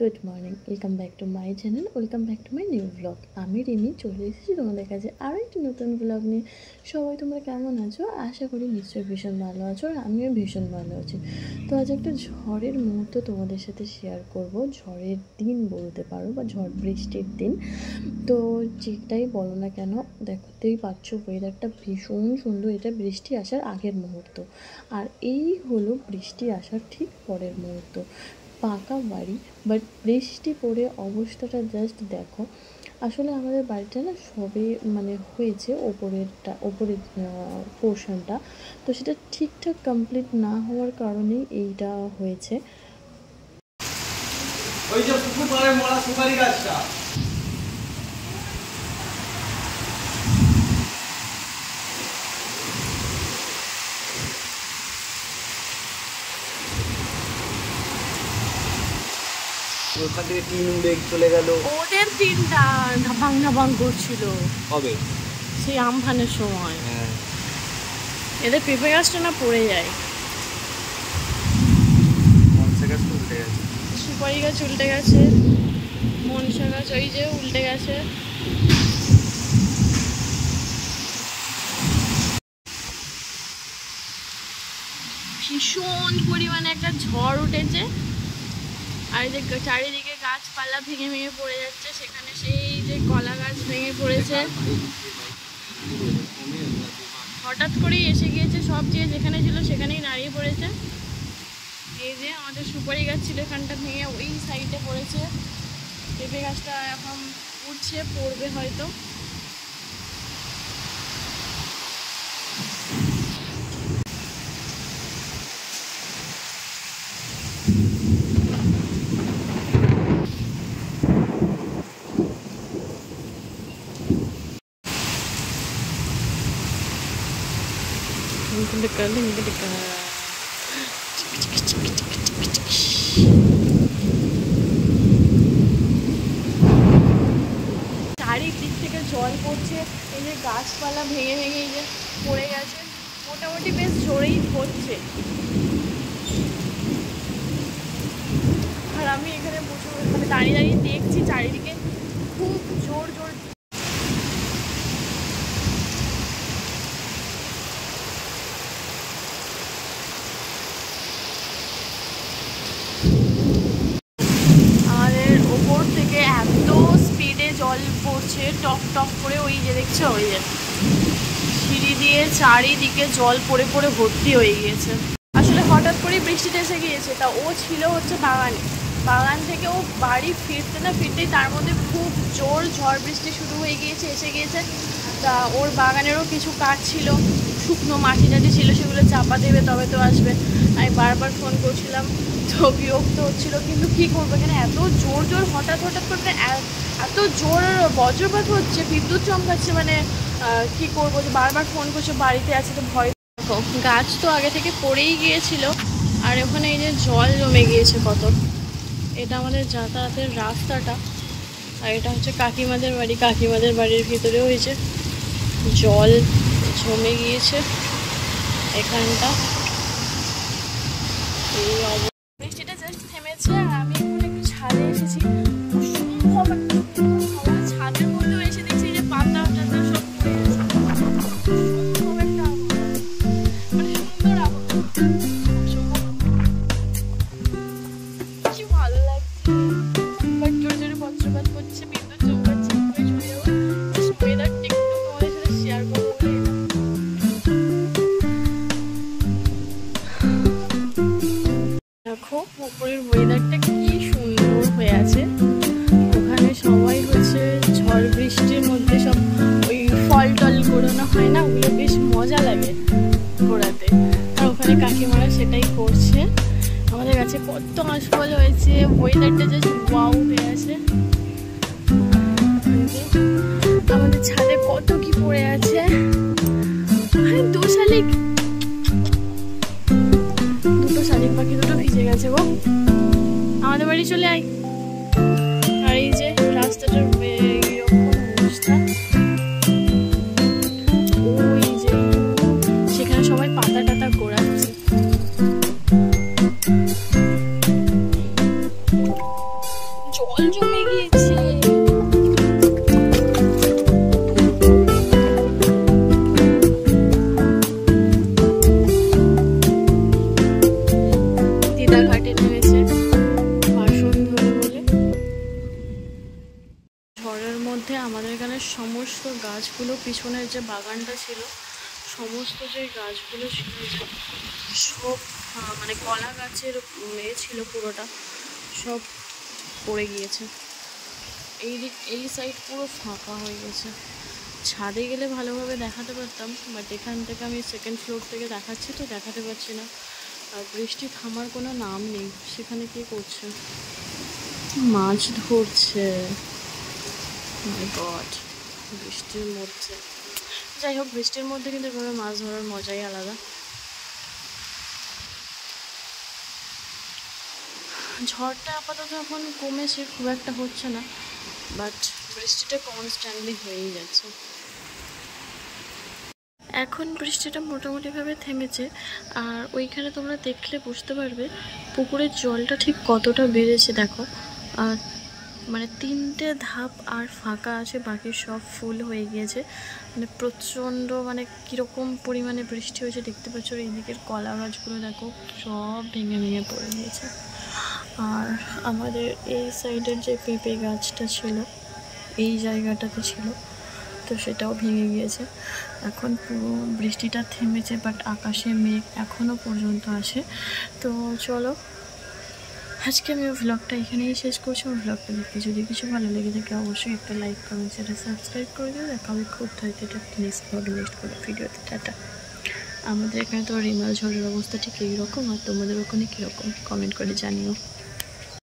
Good morning, welcome back to my channel, welcome back to my new blog. আমি রিমি চলে এসেছি তোমাদের কাছে আরও একটি নতুন ব্লগ নিয়ে। সবাই তোমরা কেমন আছো? আশা করি নিশ্চয়ই ভীষণ ভালো আছো, আর আমিও ভীষণ ভালো আছি। তো আজ একটা ঝড়ের মুহূর্ত তোমাদের সাথে শেয়ার করব। ঝড়ের দিন বলতে পারো, বা ঝড় বৃষ্টির দিন। তো যেটাই বলো না কেন, দেখতেই পাচ্ছ ওয়েদারটা ভীষণ সুন্দর। এটা বৃষ্টি আসার আগের মুহূর্ত, আর এই হলো বৃষ্টি আসার ঠিক পরের মুহূর্ত। পাকা বাড়ি, বাট বৃষ্টি পড়ে অবস্থাটা জাস্ট দেখো। আসলে আমাদের বাড়িটা না সবে হয়েছে, ওপরের পোর্শনটা, তো সেটা ঠিকঠাক কমপ্লিট না হওয়ার কারণেই এইটা হয়েছে। ওই যে পুকুর পাড়ে মরা সুপারি গাছটা, ওখান থেকে টিন উড়ে চলে গেল। ওদের তিনটা ধাপাং ধাপাং করছিল হবে সেই আমফানের সময়। হ্যাঁ, এদের পেঁপে গাছটা না পড়ে যায়। মনসা গাছ উল্টে গেছে, সুপারি গাছ উল্টে গেছে, মনসা গাছ ওই যে উল্টে গেছে। ভীষণ পরিমাণে একটা ঝড় উঠেছে, আর যে চারিদিকে গাছপালা ভেঙে ভেঙে পড়ে যাচ্ছে। সেখানে সেই যে কলা গাছ ভেঙে পড়েছে, হঠাৎ করেই এসে গিয়েছে। সব যেখানে ছিল সেখানেই দাঁড়িয়ে পড়েছে। এই যে আমাদের সুপারি গাছ ছিল, এখানটা ভেঙে ওই সাইডে পড়েছে। পেঁপে গাছটা এখন উঠছে, পড়বে হয়তো। চারিদিক থেকে জল পড়ছে, এই যে গাছপালা ভেঙে ভেঙে এই যে পড়ে গেছে। মোটামুটি বেশ জোরেই ধরছে, আর আমি এখানে প্রচুর দাঁড়িয়ে দাঁড়িয়ে দেখছি চারিদিকে খুব জোর জোর। আমাদের ওপর থেকে এত স্পিডে জল পড়ছে, টপ টপ করে। ওই যে দেখছো, ওই যে সিঁড়ি দিয়ে চারিদিকে জল পড়ে পড়ে ভর্তি হয়ে গিয়েছে। আসলে হঠাৎ করেই বৃষ্টিটা এসে গিয়েছে। তা ও ছিল হচ্ছে বাগান থেকে ও বাড়ি ফিরতেই তার মধ্যে খুব জোর ঝড় বৃষ্টি শুরু হয়ে গিয়েছে, এসে গিয়েছে। তা ওর বাগানেরও কিছু কাজ ছিল, শুকনো মাটি টাটি ছিল, সেগুলো চাপা দেবে তবে তো আসবে। আমি বারবার ফোন করছিলাম, তো বিরক্ত হচ্ছিল। কিন্তু কী করবো, এখানে এত জোর জোর হঠাৎ করতে এত জোর বজ্রপাত হচ্ছে, বিদ্যুৎ চমকাচ্ছে। কি করবো, যে বারবার ফোন করছে, বাড়িতে আছে তো ভয়। দেখো, গাছ তো আগে থেকে পড়েই গিয়েছিল, আর ওখানে এই যে জল জমে গিয়েছে কত। এটা আমাদের যাতায়াতের রাস্তাটা, আর এটা হচ্ছে কাকিমাদের বাড়ি। কাকিমাদের বাড়ির ভিতরেও এই যে জল জমে গিয়েছে এখানটা। বৃষ্টিটা জাস্ট থেমেছে, আর আমি এখন একটু ছাদে এসেছি। অসম্ভব একটা হাওয়া, ছাদের মধ্যেও এসে দেখছি যে পাতা টাতা সব পড়ে গেছে। অসম্ভব একটা আবহাওয়া, সুন্দর আবহাওয়া, কি ভালো লাগছে। বাট জোরে জোরে বজ্রপাত হচ্ছে, বিদ্যুৎ চমকাচ্ছে, চলে যাবো। ওয়েদারটা একটু তোমাদের সাথে শেয়ার করবো বলে দেখো উপরের ওয়েদারটা কি সুন্দর হয়ে আছে। ওখানে সবাই হচ্ছে ঝড় বৃষ্টির মধ্যে সব ওই ফল টল ঘোরানো হয় না, ওগুলো বেশ মজা লাগে ঘোরাতে। আর ওখানে কাকিমারা সেটাই করছে। আমাদের কাছে কত আশফল হয়েছে, ওয়েদারটা জাস্ট ওয়াও হয়ে আছে। আমাদের ছাদে কত কি পড়ে আছে। দুটো শালিক পাখি দুটো ভিজে গেছে গো। আমাদের বাড়ি চলে আয়। আর এই যে রাস্তাটার এরকম অবস্থা, ওই যে সেখানে সবাই পাতা টাতা গোড়াচ্ছে। পিছনের যে বাগানটা ছিল সমস্ত যে গাছগুলো ছিল যে সব মানে কলা গাছের ছিল পুরোটা, সব পড়ে গিয়েছে। এই সাইড পুরো ফাঁকা হয়ে গেছে। ছাদে গেলে ভালোভাবে দেখাতে পারতাম, বাট এখান থেকে আমি সেকেন্ড ফ্লোর থেকে দেখাচ্ছি তো দেখাতে পারছি না। আর বৃষ্টি থামার কোনো নাম নেই। সেখানে কি করছে? মাছ ধরছে। মাই গড, বৃষ্টির মধ্যে। যাই হোক, বৃষ্টির মধ্যে কিন্তু এভাবে মাছ ধরার মজাই আলাদা। ঝড়টা আপাতত এখন কমেছে, খুব একটা হচ্ছে না, বাট বৃষ্টিটা কনস্ট্যান্টলি হয়েই যাচ্ছে। এখন বৃষ্টিটা মোটামুটিভাবে থেমেছে। আর ওইখানে তোমরা দেখলে বুঝতে পারবে পুকুরের জলটা ঠিক কতটা বেড়েছে। দেখো, মানে 3টে ধাপ আর ফাঁকা আছে, বাকি সব ফুল হয়ে গিয়েছে। মানে প্রচণ্ড, মানে কীরকম পরিমাণে বৃষ্টি হয়েছে দেখতে পাচ্ছ। এইদিকের কলা গাছগুলো দেখো সব ভেঙে ভেঙে পড়ে গিয়েছে। আর আমাদের এই সাইডের যে পেঁপে গাছটা ছিল এই জায়গাটাতে ছিল, তো সেটাও ভেঙে গিয়েছে। এখন পুরো বৃষ্টিটা থেমেছে, বাট আকাশে মেঘ এখনও পর্যন্ত আসে। তো চলো, আজকে আমি ভ্লগটা এখানেই শেষ করছি। আমার ভ্লগটা দেখতে যদি কিছু ভালো লেগে থাকে অবশ্যই একটা লাইক কমেন্ট সেটা সাবস্ক্রাইব করে দেবে। দেখা হবে খুব তাড়াতাড়ি একটা নেক্সট ব্লগে নেক্সট করে ভিডিওতে। টাটা। আমাদের এখানে তো রিমাল ঝড়ের অবস্থা ঠিক এইরকম, আর তোমাদের ওখানে কীরকম কমেন্ট করে জানিও।